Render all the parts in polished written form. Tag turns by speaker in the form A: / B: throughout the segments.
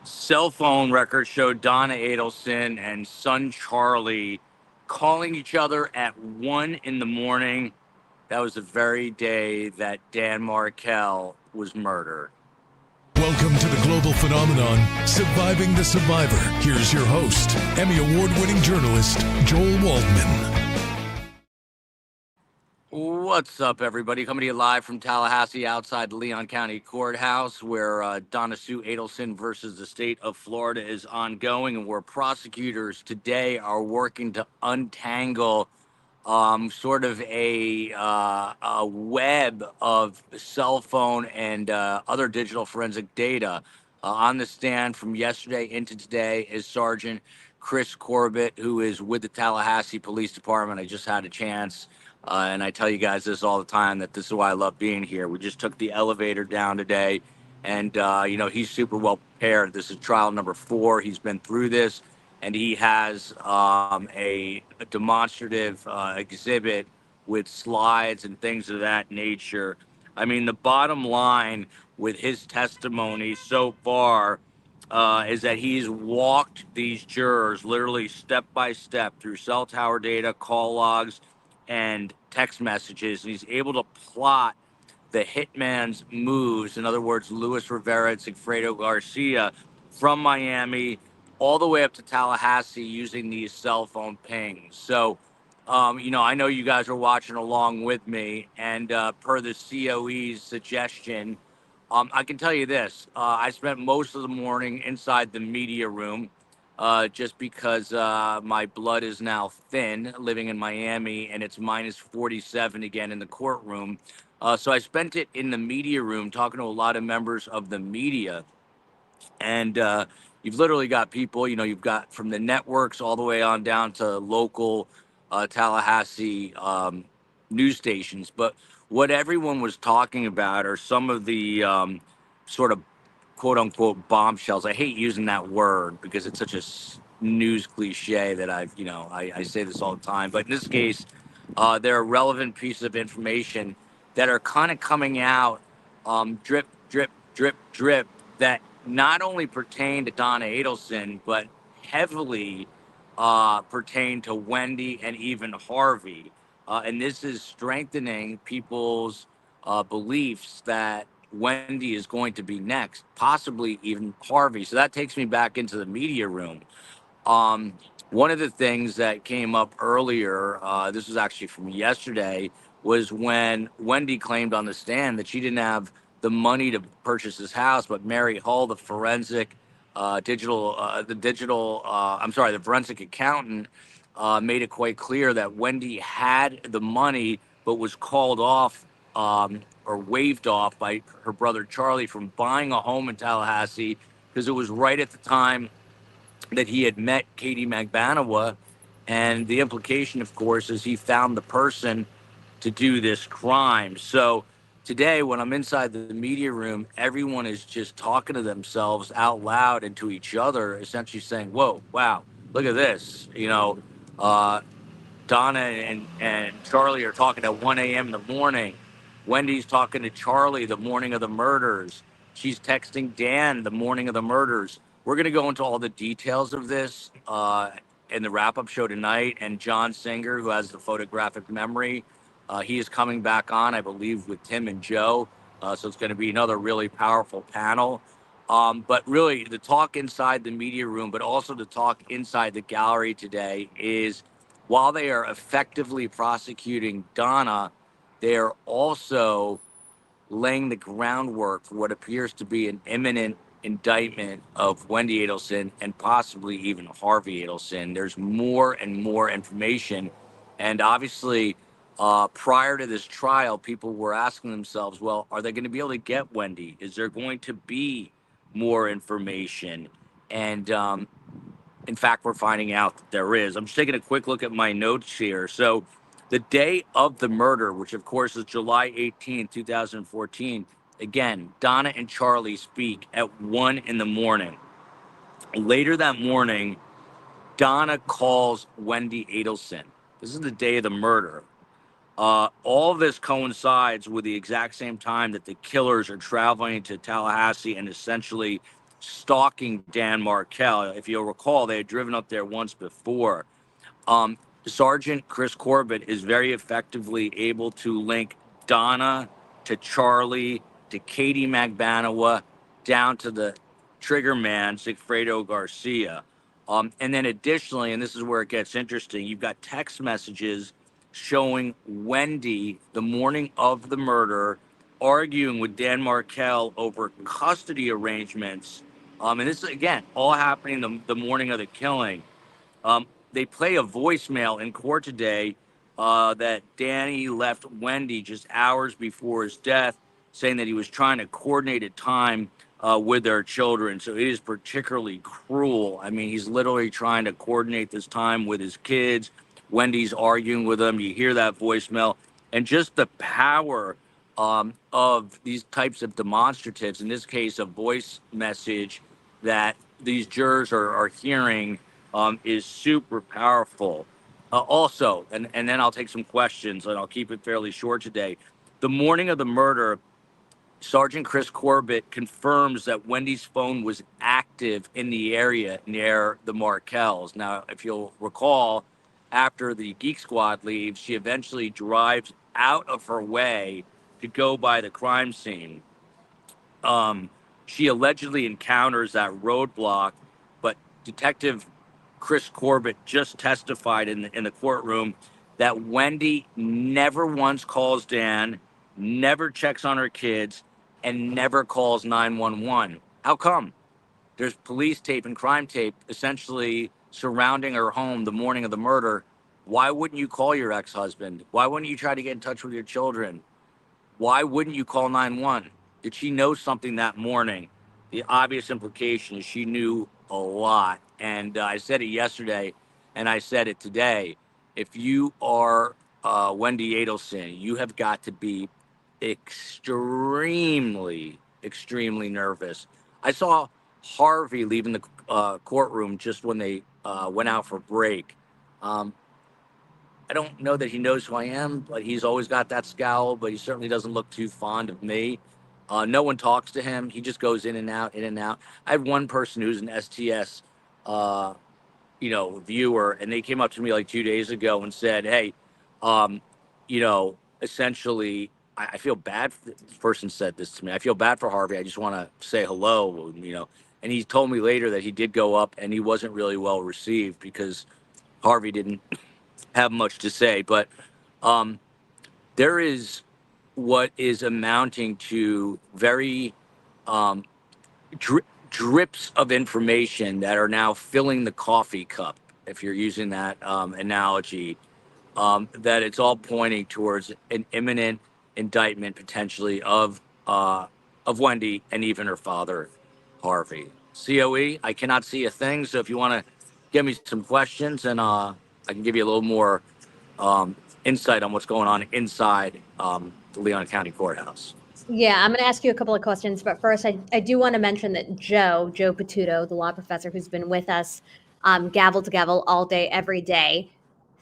A: Cell phone records showed Donna Adelson and son Charlie calling each other at 1 in the morning. That was the very day that Dan Markel was murdered.
B: Welcome to the global phenomenon, Surviving the Survivor. Here's your host, Emmy Award-winning journalist, Joel Waldman.
A: What's up, everybody? Coming to you live from Tallahassee outside the Leon County Courthouse, where Donna Sue Adelson versus the state of Florida is ongoing, and where prosecutors today are working to untangle sort of a web of cell phone and other digital forensic data. On the stand from yesterday into today is Sergeant Chris Corbett, who is with the Tallahassee Police Department. I just had a chance, and I tell you guys this all the time, that this is why I love being here. We just took the elevator down today, and, he's super well prepared. This is trial number 4. He's been through this, and he has a demonstrative exhibit with slides and things of that nature. I mean, the bottom line with his testimony so far is that he's walked these jurors literally step by step through cell tower data, call logs, and text messages. And he's able to plot the hitman's moves, in other words, Luis Rivera and Sigfredo Garcia, from Miami all the way up to Tallahassee using these cell phone pings. So, I know you guys are watching along with me, and per the COE's suggestion, I can tell you this. I spent most of the morning inside the media room just because my blood is now thin living in Miami, and it's minus 47 again in the courtroom. So I spent it in the media room talking to a lot of members of the media. And you've literally got people, you've got from the networks all the way on down to local Tallahassee news stations. But what everyone was talking about are some of the sort of quote unquote bombshells. I hate using that word because it's such a news cliche that I say this all the time. But in this case, there are relevant pieces of information that are kind of coming out drip, drip, drip, drip, that not only pertain to Donna Adelson, but heavily pertain to Wendy and even Harvey. And this is strengthening people's beliefs that Wendy is going to be next, possibly even Harvey. So that takes me back into the media room. Um, One of the things that came up earlier, this was actually from yesterday, was when Wendy claimed on the stand that she didn't have the money to purchase this house, but Mary Hull, the forensic the forensic accountant, made it quite clear that Wendy had the money, but was called off or waived off by her brother Charlie from buying a home in Tallahassee because it was right at the time that he had met Katie Magbanawa. And the implication, of course, is he found the person to do this crime. So today, when I'm inside the media room, everyone is just talking to themselves out loud and to each other, essentially saying, whoa, wow, look at this. Donna and Charlie are talking at 1 a.m. in the morning. Wendy's talking to Charlie the morning of the murders. She's texting Dan the morning of the murders. We're going to go into all the details of this in the wrap-up show tonight. And John Singer, who has the photographic memory, he is coming back on, I believe, with Tim and Joe. So it's going to be another really powerful panel. But really, the talk inside the media room, but also the talk inside the gallery today is, while they are effectively prosecuting Donna, they are also laying the groundwork for what appears to be an imminent indictment of Wendy Adelson and possibly even Harvey Adelson. There's more and more information. And obviously, prior to this trial, people were asking themselves, well, are they going to be able to get Wendy? Is there going to be more information? And in fact, we're finding out that there is. I'm just taking a quick look at my notes here. So the day of the murder, which of course is July 18th, 2014, again, Donna and Charlie speak at 1 in the morning. Later that morning, Donna calls Wendy Adelson. This is the day of the murder. All this coincides with the exact same time that the killers are traveling to Tallahassee and essentially stalking Dan Markel. If you'll recall, they had driven up there once before. Um, Sergeant Chris Corbett is very effectively able to link Donna to Charlie to Katie Magbanawa down to the trigger man, Sigfredo Garcia. And then additionally, and this is where it gets interesting, you've got text messages showing Wendy the morning of the murder arguing with Dan Markel over custody arrangements. And this is, again, all happening the morning of the killing. They play a voicemail in court today that Danny left Wendy just hours before his death, saying that he was trying to coordinate a time with their children. So it is particularly cruel. I mean, he's literally trying to coordinate this time with his kids. Wendy's arguing with him. You hear that voicemail. And just the power of these types of demonstratives, in this case, a voice message that these jurors are hearing is super powerful. Also, and then I'll take some questions and I'll keep it fairly short today. The morning of the murder, Sergeant Chris Corbett confirms that Wendy's phone was active in the area near the Markels. Now, if you'll recall, after the Geek Squad leaves, she eventually drives out of her way to go by the crime scene. She allegedly encounters that roadblock, but Detective Chris Corbett just testified in the courtroom that Wendy never once calls Dan, never checks on her kids, and never calls 911. How come? There's police tape and crime tape essentially surrounding her home the morning of the murder. Why wouldn't you call your ex-husband? Why wouldn't you try to get in touch with your children? Why wouldn't you call 911? Did she know something that morning? The obvious implication is she knew a lot. And I said it yesterday, and I said it today. If you are Wendy Adelson, you have got to be extremely, extremely nervous. I saw Harvey leaving the courtroom just when they went out for break. I don't know that he knows who I am, but he's always got that scowl, but he certainly doesn't look too fond of me. No one talks to him. He just goes in and out, in and out. I had one person who's an STS, viewer, and they came up to me like 2 days ago and said, hey, essentially, I feel bad. This person said this to me. I feel bad for Harvey. I just want to say hello, And he told me later that he did go up and he wasn't really well received because Harvey didn't have much to say, but there is what is amounting to very drips of information that are now filling the coffee cup, if you're using that analogy, that it's all pointing towards an imminent indictment potentially of Wendy and even her father, Harvey. COE, I cannot see a thing, so if you want to give me some questions and I can give you a little more insight on what's going on inside the Leon County Courthouse.
C: Yeah, I'm going to ask you a couple of questions, but first I do want to mention that Joe Patuto, the law professor who's been with us gavel to gavel all day, every day,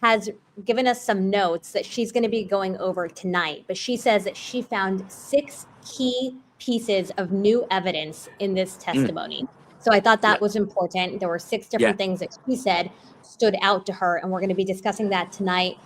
C: has given us some notes that she's going to be going over tonight. But she says that she found 6 key pieces of new evidence in this testimony. So I thought that was important. There were 6 different things that she said stood out to her, and we're going to be discussing that tonight.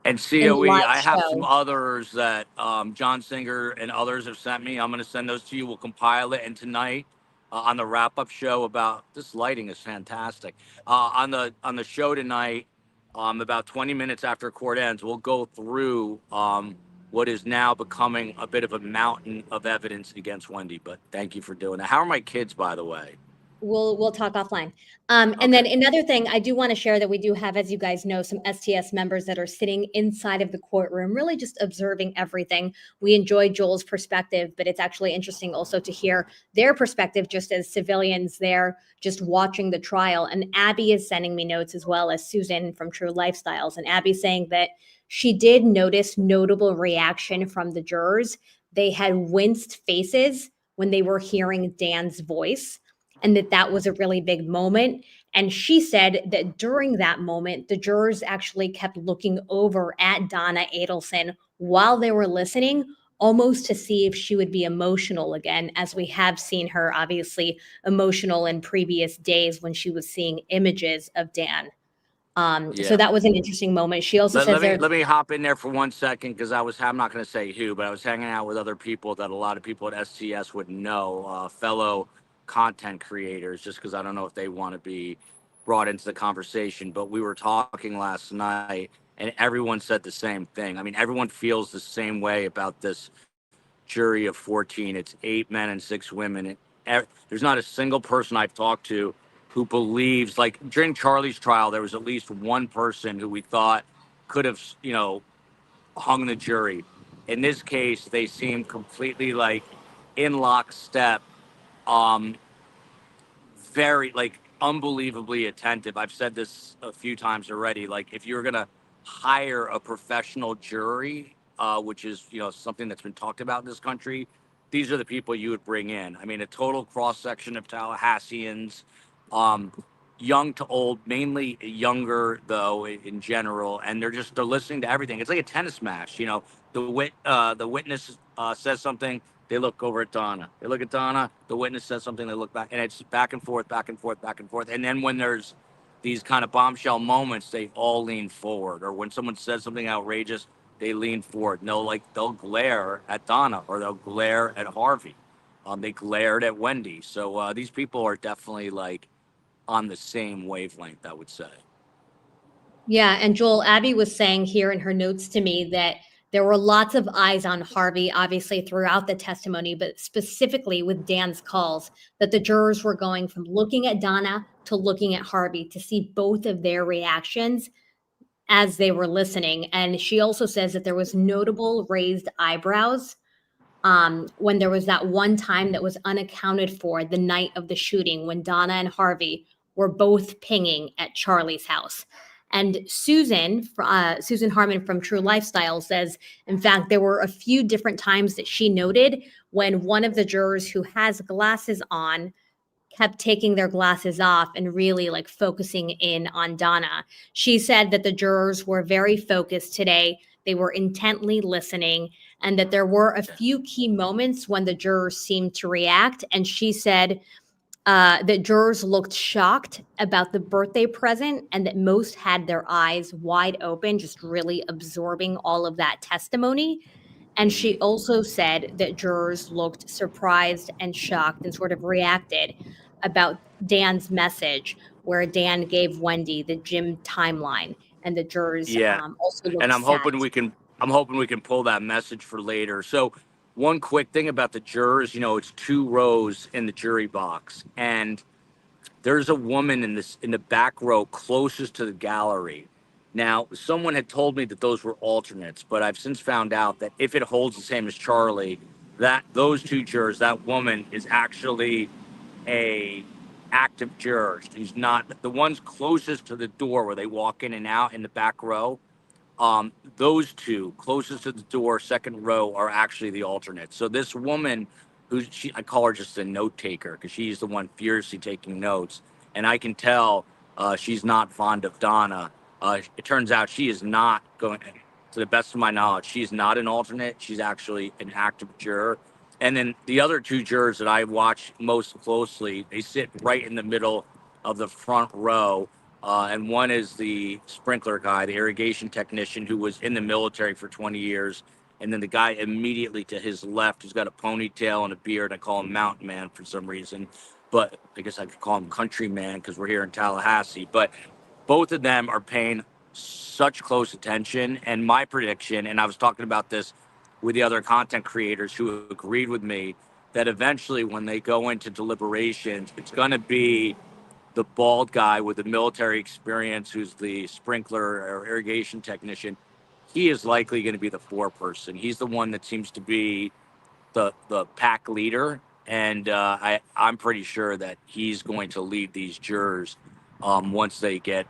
A: And COE, I have some others that John Singer and others have sent me. I'm going to send those to you. We'll compile it. And tonight on the wrap-up show about this lighting is fantastic. On the show tonight, about 20 minutes after court ends, we'll go through what is now becoming a bit of a mountain of evidence against Wendy. But thank you for doing that. How are my kids, by the way?
C: We'll talk offline. And then another thing I do want to share that we do have, as you guys know, some STS members that are sitting inside of the courtroom, really just observing everything. We enjoy Joel's perspective, but it's actually interesting also to hear their perspective just as civilians there, just watching the trial. And Abby is sending me notes as well as Susan from True Lifestyles. And Abby's saying that she did notice notable reaction from the jurors. They had winced faces when they were hearing Dan's voice, and that was a really big moment. And she said that during that moment, the jurors actually kept looking over at Donna Adelson while they were listening, almost to see if she would be emotional again, as we have seen her obviously emotional in previous days when she was seeing images of Dan. So
A: Yeah.
C: that was an interesting moment. She also
A: Let,
C: says
A: let me
C: there,
A: let me hop in there for 1 second because I'm not going to say who, but I was hanging out with other people that a lot of people at STS would know, fellow content creators, just because I don't know if they want to be brought into the conversation. But we were talking last night, and everyone said the same thing. I mean, everyone feels the same way about this jury of 14. It's 8 men and 6 women. There's not a single person I've talked to who believes, like during Charlie's trial, there was at least one person who we thought could have, hung the jury. In this case, they seem completely like in lockstep, um, very like unbelievably attentive. I've said this a few times already. Like if you're gonna hire a professional jury, which is something that's been talked about in this country, these are the people you would bring in. I mean, a total cross section of Tallahasseans, um, young to old, mainly younger though in general, and they're listening to everything. It's like a tennis match. The witness says something, they look over at Donna. They look at Donna. The witness says something. They look back, and it's back and forth, back and forth, back and forth. And then when there's these kind of bombshell moments, they all lean forward. Or when someone says something outrageous, they lean forward. And they'll glare at Donna, or they'll glare at Harvey. They glared at Wendy. So these people are definitely like on the same wavelength, I would say.
C: yeah, and Joel, Abby was saying here in her notes to me that there were lots of eyes on Harvey, obviously throughout the testimony, but specifically with Dan's calls, that the jurors were going from looking at Donna to looking at Harvey to see both of their reactions as they were listening. And she also says that there was notable raised eyebrows when there was that one time that was unaccounted for the night of the shooting when Donna and Harvey were both pinging at Charlie's house. And Susan Harmon from True Lifestyle says, in fact, there were a few different times that she noted when one of the jurors who has glasses on kept taking their glasses off and really like focusing in on Donna. She said that the jurors were very focused today. They were intently listening, and that there were a few key moments when the jurors seemed to react. And she said that jurors looked shocked about the birthday present, and that most had their eyes wide open, just really absorbing all of that testimony. And she also said that jurors looked surprised and shocked and sort of reacted about Dan's message, where Dan gave Wendy the gym timeline, and the jurors
A: Yeah,
C: also
A: and
C: looked sad.
A: I'm hoping we can pull that message for later. So one quick thing about the jurors, it's 2 rows in the jury box, and there's a woman in the back row closest to the gallery. Now, someone had told me that those were alternates, but I've since found out that if it holds the same as Charlie, that those 2 jurors, that woman is actually a active juror. She's not the ones closest to the door where they walk in and out in the back row. Those 2 closest to the door, second row, are actually the alternates. So this woman, I call her just a note taker because she's the one furiously taking notes, and I can tell she's not fond of Donna. It turns out she is not going. To the best of my knowledge, she's not an alternate. She's actually an active juror. And then the other 2 jurors that I watch most closely, they sit right in the middle of the front row, and one is the sprinkler guy, the irrigation technician who was in the military for 20 years. And then the guy immediately to his left, who's got a ponytail and a beard. I call him Mountain Man for some reason, but I guess I could call him Country Man because we're here in Tallahassee. But both of them are paying such close attention. And my prediction, and I was talking about this with the other content creators who agreed with me, that eventually when they go into deliberations, it's going to be the bald guy with the military experience who's the sprinkler or irrigation technician. He is likely going to be the 4 person. He's the one that seems to be the pack leader, and I'm pretty sure that he's going to lead these jurors once they get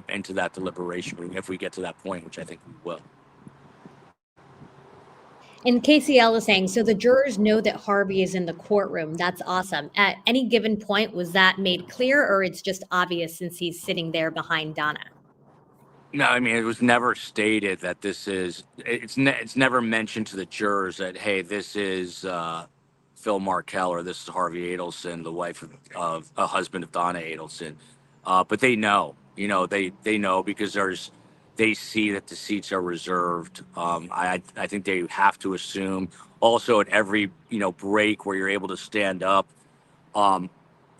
A: into that deliberation room, if we get to that point, which I think we will.
C: And KCL is saying, so the jurors know that Harvey is in the courtroom. That's awesome. At any given point, was that made clear, or it's just obvious since he's sitting there behind Donna?
A: No, I mean, it was never stated that this is. It's never mentioned to the jurors that, hey, this is Phil Markel or this is Harvey Adelson, the wife of a husband of Donna Adelson. But they know, they know because they see that the seats are reserved. I think they have to assume. Also, at every break where you're able to stand up, um,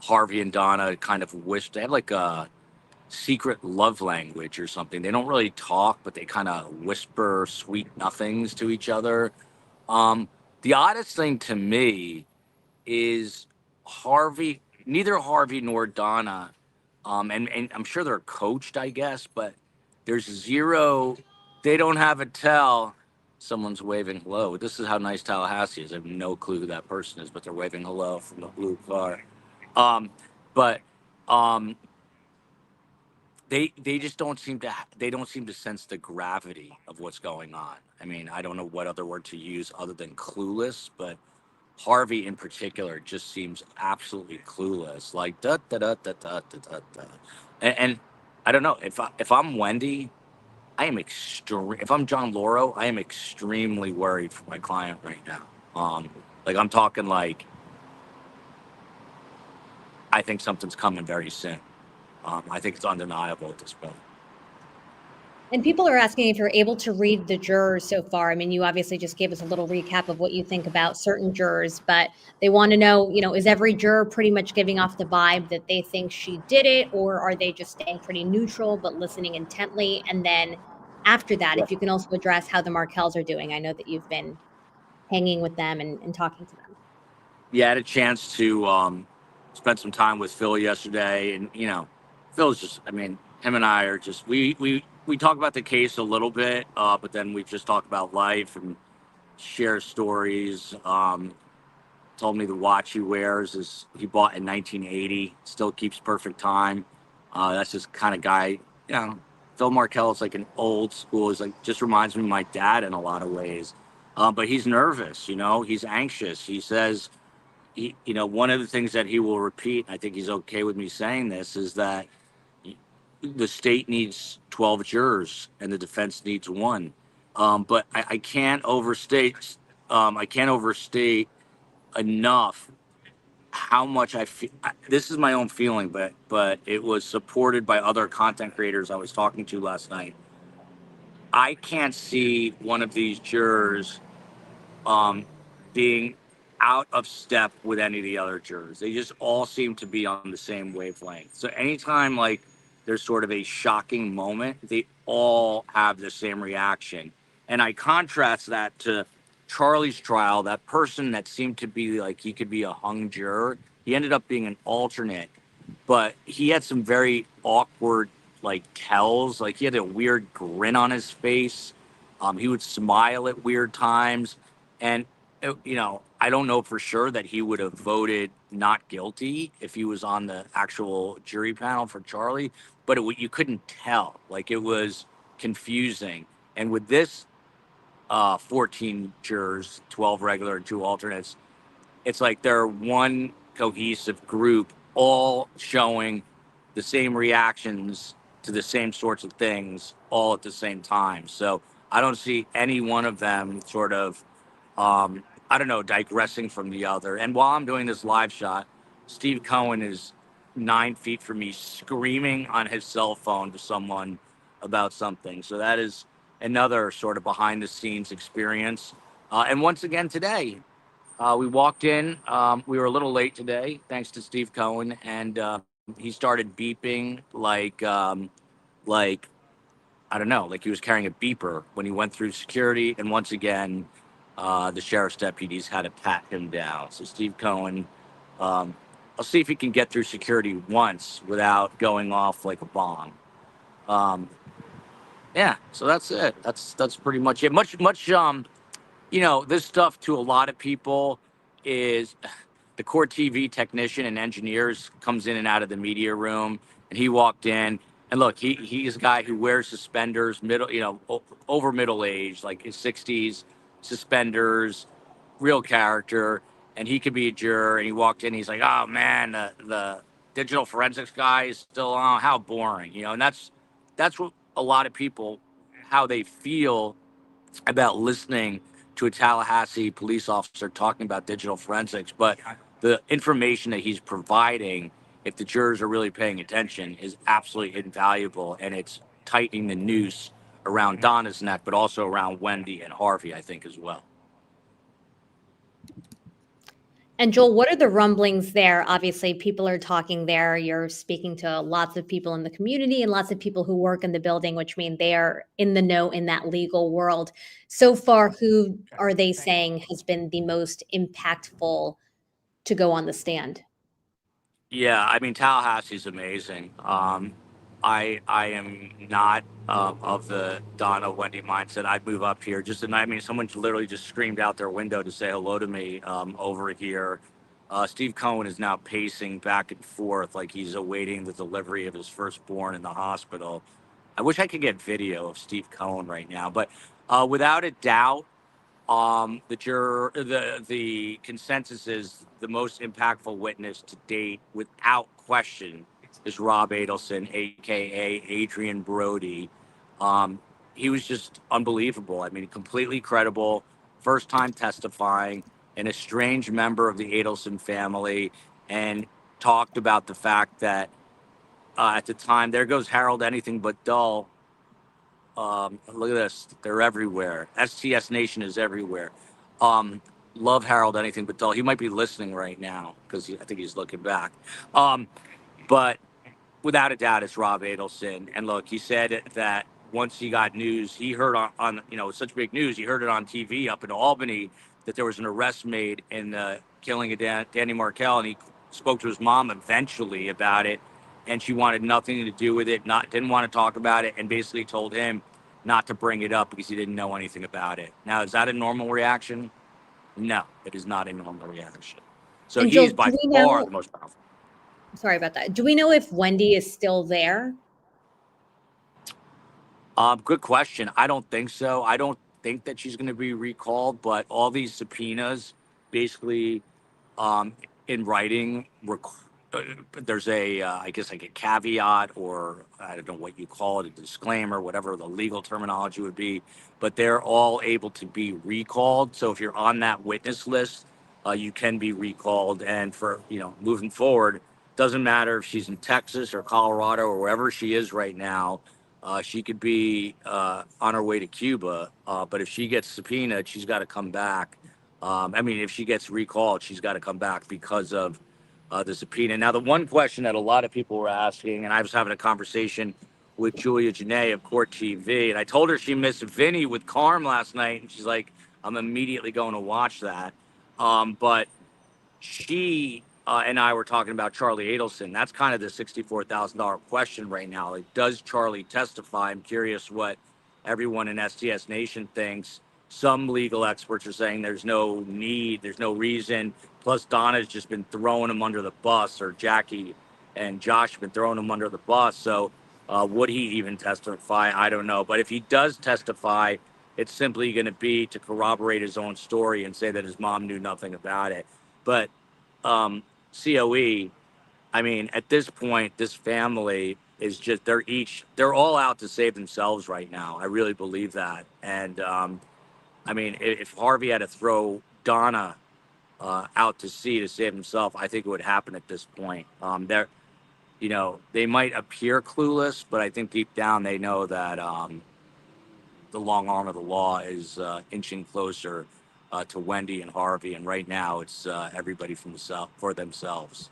A: Harvey and Donna kind of wish they have like a secret love language or something. They don't really talk, but they kind of whisper sweet nothings to each other. Um, the oddest thing to me is neither Harvey nor Donna, and I'm sure they're coached, I guess, but there's zero, they don't have a tell. Someone's waving hello. This is how nice Tallahassee is. I have no clue who that person is, but they're waving hello from the blue car. Um, but um, they just don't seem to they don't seem to sense the gravity of what's going on. I mean, I don't know what other word to use other than clueless, but Harvey in particular just seems absolutely clueless. Like da da da da da da da. Da. And I don't know if I'm Wendy, I am extreme. If I'm John Lauro, I am extremely worried for my client right now. Like I'm talking like I think something's coming very soon. I think it's undeniable at this point.
C: And people are asking if you're able to read the jurors so far. I mean, you obviously just gave us a little recap of what you think about certain jurors, but they want to know, is every juror pretty much giving off the vibe that they think she did it, or are they just staying pretty neutral but listening intently? And then after that, if you can also address how the Markels are doing. I know that you've been hanging with them and talking to them.
A: Yeah, I had a chance to spend some time with Phil yesterday, and Phil's just, I mean, him and I are just we talk about the case a little bit, but then we just talk about life and share stories. Told me the watch he wears is he bought in 1980, still keeps perfect time. That's just kind of guy, you know. Phil Markel is like an old school. He's like just reminds me of my dad in a lot of ways. But he's nervous, he's anxious. He says one of the things that he will repeat, I think he's okay with me saying this, is that the state needs 12 jurors and the defense needs one. But I can't overstate. I can't overstate enough how much I feel. This is my own feeling, but it was supported by other content creators I was talking to last night. I can't see one of these jurors um, being out of step with any of the other jurors. They just all seem to be on the same wavelength. So anytime like there's sort of a shocking moment, they all have the same reaction. And I contrast that to Charlie's trial, that person that seemed to be like he could be a hung juror. He ended up being an alternate, but he had some very awkward like tells. Like he had a weird grin on his face. He would smile at weird times and, I don't know for sure that he would have voted not guilty if he was on the actual jury panel for Charlie, but you couldn't tell. Like it was confusing. And with this 14 jurors, 12 regular and two alternates, it's like they're one cohesive group, all showing the same reactions to the same sorts of things all at the same time. So I don't see any one of them sort of I don't know, digressing from the other. And while I'm doing this live shot, Steve Cohen is 9 feet from me screaming on his cell phone to someone about something. So that is another sort of behind the scenes experience. And once again today, we walked in. We were a little late today, thanks to Steve Cohen, and he started beeping like I don't know, like he was carrying a beeper when he went through security. And once again, the sheriff's deputies had to pat him down. So Steve Cohen, I'll see if he can get through security once without going off like a bomb. Um, yeah, so that's it. That's pretty much it. Much. This stuff to a lot of people is the court TV technician and engineers comes in and out of the media room, and he walked in. And look, he's a guy who wears suspenders, over middle age, like his 60s, suspenders, real character, and he could be a juror. And he walked in, he's like, "Oh man, the digital forensics guy is still on. How boring," And that's what a lot of people how they feel about listening to a Tallahassee police officer talking about digital forensics, but the information that he's providing, if the jurors are really paying attention, is absolutely invaluable, and it's tightening the noose around Donna's neck, but also around Wendy and Harvey, I think, as well.
C: And Joel, what are the rumblings there? Obviously, people are talking there. You're speaking to lots of people in the community and lots of people who work in the building, which means they are in the know in that legal world. So far, who are they saying has been the most impactful to go on the stand?
A: Yeah, I mean Tallahassee's amazing. I am not of the Donna Wendy mindset. I'd move up here. Just I mean, someone literally just screamed out their window to say hello to me over here. Steve Cohen is now pacing back and forth like he's awaiting the delivery of his firstborn in the hospital. I wish I could get video of Steve Cohen right now, but without a doubt, the consensus is the most impactful witness to date, without question, is Rob Adelson, aka Adrian Brody. He was just unbelievable. I mean, completely credible, first time testifying, an estranged member of the Adelson family, and talked about the fact that at the time, there goes Harold Anything But Dull. Look at this. They're everywhere. STS Nation is everywhere. Love Harold Anything But Dull. He might be listening right now because I think he's looking back. But without a doubt, it's Rob Adelson. And look, he said that once he got news, he heard on such big news, he heard it on TV up in Albany that there was an arrest made in the killing of Danny Markel. And he spoke to his mom eventually about it. And she wanted nothing to do with it, didn't want to talk about it, and basically told him not to bring it up because he didn't know anything about it. Now, is that a normal reaction? No, it is not a normal reaction. So
C: And
A: he's
C: Joel,
A: by
C: do we
A: far
C: know?
A: the most powerful.
C: Sorry about that. Do we know if Wendy is still there?
A: Good question. I don't think so. I don't think that she's going to be recalled, but all these subpoenas basically um, in writing, there's I guess like a caveat, or I don't know what you call it, a disclaimer, whatever the legal terminology would be, but they're all able to be recalled. So if you're on that witness list, you can be recalled. And for, moving forward, doesn't matter if she's in Texas or Colorado or wherever she is right now. She could be on her way to Cuba, but if she gets subpoenaed, she's got to come back. I mean, if she gets recalled, she's got to come back because of the subpoena. Now, the one question that a lot of people were asking, and I was having a conversation with Julia Janae of Court TV, and I told her she missed Vinny with Carm last night, and she's like, I'm immediately going to watch that. But she and I were talking about Charlie Adelson. That's kind of the $64,000 question right now. Like, does Charlie testify? I'm curious what everyone in STS Nation thinks. Some legal experts are saying there's no need, there's no reason. Plus, Donna's just been throwing him under the bus, or Jackie and Josh have been throwing him under the bus. So, would he even testify? I don't know. But if he does testify, it's simply going to be to corroborate his own story and say that his mom knew nothing about it. But COE, I mean, at this point, this family is just, they're all out to save themselves right now. I really believe that. And I mean, if Harvey had to throw Donna out to sea to save himself, I think it would happen at this point. They might appear clueless, but I think deep down they know that the long arm of the law is inching closer to Wendy and Harvey, and right now it's everybody for themselves.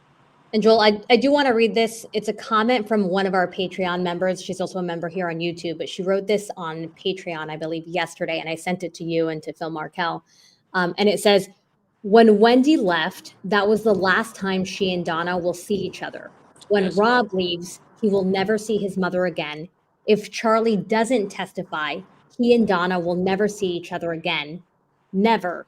C: And Joel, I do want to read this. It's a comment from one of our Patreon members. She's also a member here on YouTube, but she wrote this on Patreon, I believe, yesterday, and I sent it to you and to Phil Markel. And it says, when Wendy left, that was the last time she and Donna will see each other. When
A: Yes.
C: Rob leaves, he will never see his mother again. If Charlie doesn't testify, he and Donna will never see each other again. Never.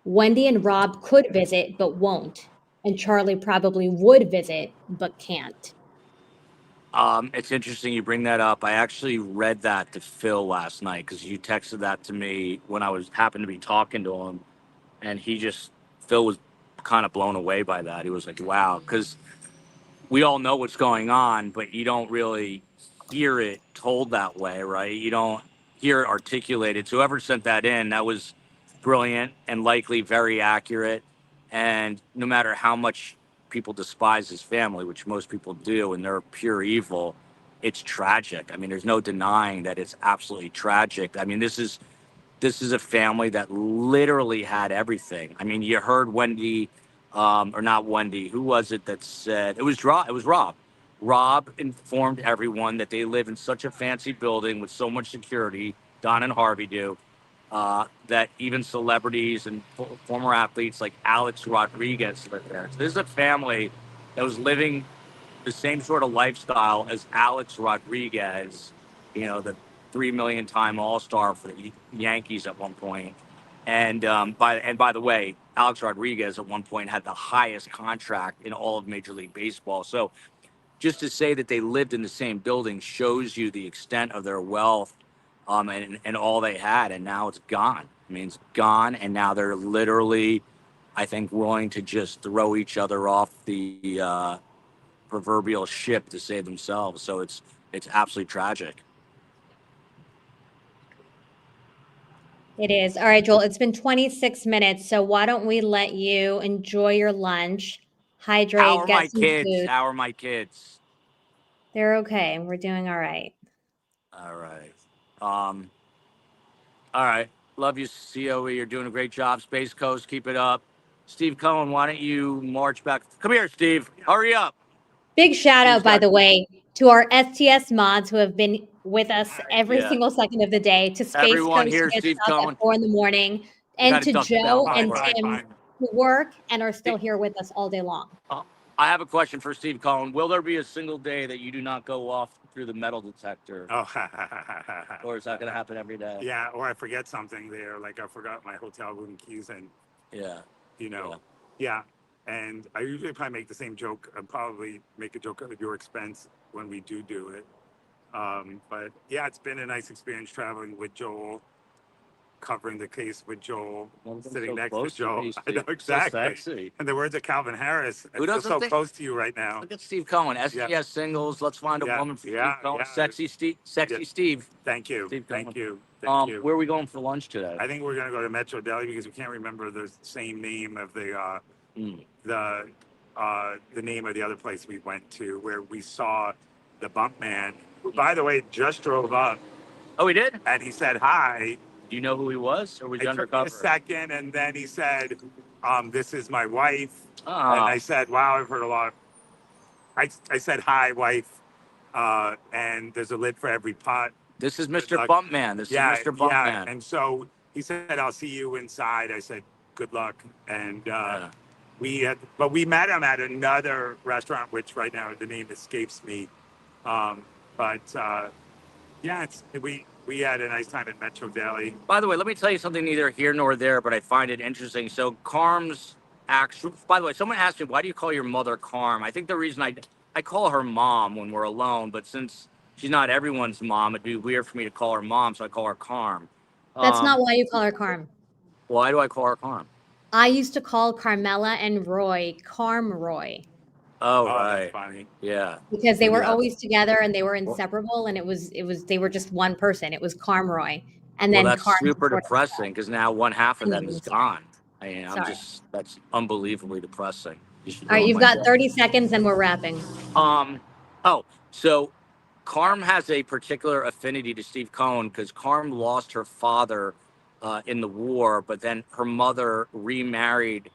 C: Wendy and Rob could visit, but won't. And Charlie probably would visit, but can't.
A: It's interesting you bring that up. I actually read that to Phil last night because you texted that to me when I happened to be talking to him, and Phil was kind of blown away by that. He was like, "Wow," because we all know what's going on, but you don't really hear it told that way, right? You don't hear it articulated. So whoever sent that in, that was brilliant and likely very accurate. And no matter how much people despise his family, which most people do, and they're pure evil, it's tragic. I mean, there's no denying that it's absolutely tragic. I mean, this is a family that literally had everything. I mean, you heard Wendy, or not Wendy. Who was it that said it was Rob? It was Rob. Rob informed everyone that they live in such a fancy building with so much security. Don and Harvey do. That even celebrities and former athletes like Alex Rodriguez live there. So this is a family that was living the same sort of lifestyle as Alex Rodriguez, the 3 million time All Star for the Yankees at one point. And by the way, Alex Rodriguez at one point had the highest contract in all of Major League Baseball. So just to say that they lived in the same building shows you the extent of their wealth, and all they had, and now it's gone. I mean, it's gone, and now they're literally, I think, willing to just throw each other off the proverbial ship to save themselves. So it's absolutely tragic.
C: It is. All right, Joel, it's been 26 minutes. So why don't we let you enjoy your lunch,
A: How
C: hydrate,
A: are
C: get
A: my
C: some
A: kids?
C: food.
A: How are my kids?
C: They're okay. We're doing all right.
A: All right. All right. Love you, COE. You're doing a great job. Space Coast, keep it up. Steve Cohen, why don't you march back? Come here, Steve. Hurry up.
C: Big shout
A: Steve's
C: out, by
A: got,
C: the way, to our STS mods who have been with us every
A: yeah.
C: single second of the day, to Space
A: Everyone
C: Coast who
A: here,
C: gets
A: Steve
C: up
A: Cohen.
C: at 4 a.m,
A: You
C: and
A: got to
C: to
A: duck down.
C: Joe and
D: Fine,
C: Tim
D: fine.
C: who work and are still here with us all day long.
A: I have a question for Steve Cohen. Will there be a single day that you do not go off through the metal detector?
D: Oh,
A: Or is that going to happen every day?
D: yeah. Or I forget something there, like I forgot my hotel room keys, and
A: Yeah.
D: yeah. And I usually probably make the same joke, and probably make a joke at your expense when we do it. But yeah, it's been a nice experience traveling with Joel, covering the case with Joel, sitting next to Joel. I know exactly.
A: So sexy.
D: And the words of Calvin Harris, I
A: Who
D: feel
A: doesn't
D: so
A: think?
D: close to you right now.
A: Look at Steve Cohen. STS singles. Let's find a woman for Steve Cohen. Sexy Steve. Sexy Steve.
D: Thank you.
A: Steve
D: Thank
A: Cohen.
D: you. Thank you.
A: Where are we going for lunch today?
D: I think we're gonna go to Metro Deli because we can't remember the same name of the name of the other place we went to where we saw the bump man, who, by the way, just drove up.
A: Oh, he did?
D: And he said hi.
A: Do you know who he was, or was he
D: It took me
A: undercover?
D: a second, and then he said, "This is my wife."
A: Oh.
D: And I said, "Wow, I've heard a lot." I said, "Hi, wife," and there's a lid for every pot.
A: This is Mr. Bumpman. This is Mr. Bumpman.
D: And so he said, "I'll see you inside." I said, "Good luck." And we met him at another restaurant, which right now the name escapes me. We had a nice time at Metro Deli.
A: By the way, let me tell you something neither here nor there, but I find it interesting. So Carm's actual, by the way, someone asked me, why do you call your mother Carm? I think the reason I call her mom when we're alone, but since she's not everyone's mom, it'd be weird for me to call her mom, so I call her Carm.
C: That's not why you call her Carm.
A: Why do I call her Carm?
C: I used to call Carmela and Roy Carm Roy.
A: Oh, right.
D: That's funny.
A: Yeah.
C: Because they were always together and they were inseparable, and they were just one person. It was Carm Roy. And then
A: that's
C: Carm
A: super depressing because now one half of them is gone. I mean,
C: Sorry.
A: That's unbelievably depressing.
C: All right, you've got 30 seconds and we're wrapping.
A: So Carm has a particular affinity to Steve Cohen because Carm lost her father in the war, but then her mother remarried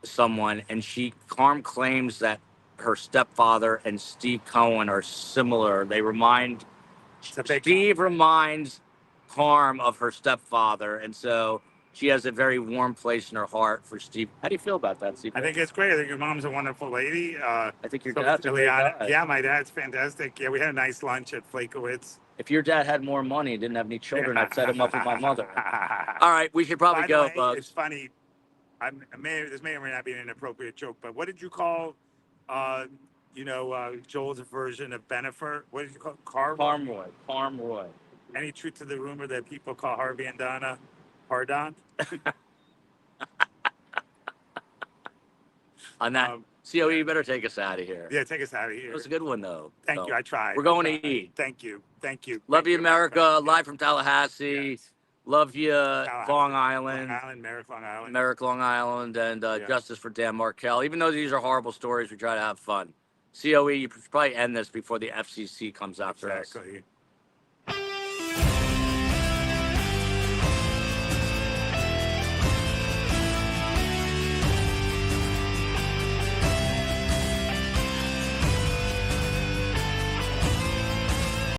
A: someone, and Carm claims that her stepfather and Steve Cohen are similar. Steve reminds Carm of her stepfather, and so she has a very warm place in her heart for Steve. How do you feel about that, Steve?
D: I think it's great. I think your mom's a wonderful lady.
A: I think your dad's a great guy.
D: Yeah, my dad's fantastic. Yeah, we had a nice lunch at Flakowitz.
A: If your dad had more money and didn't have any children, I'd set him up with my mother. All right, we should probably go, Bugs.
D: It's funny. This may or may not be an inappropriate joke, but what did you call, Joel's version of Bennifer? What did you call it?
A: Carm Roy.
D: Any truth to the rumor that people call Harvey and Donna Pardon?
A: On that COE, you better take us out of here.
D: Yeah, take us out of
A: It
D: here.
A: was a good one, though.
D: Thank
A: So,
D: you. I tried.
A: We're going
D: I
A: to
D: tried.
A: eat.
D: Thank you. Thank you.
A: Love
D: Thank
A: you, America. Live from Tallahassee.
D: Yes.
A: Love you,
D: Tallahassee,
A: Long
D: Long
A: Island.
D: Island, Merrick, Long Island.
A: Merrick, Long Island, and
D: Yeah.
A: justice for Dan Markel. Even though these are horrible stories, we try to have fun. COE, you should probably end this before the FCC comes after us.
D: Exactly.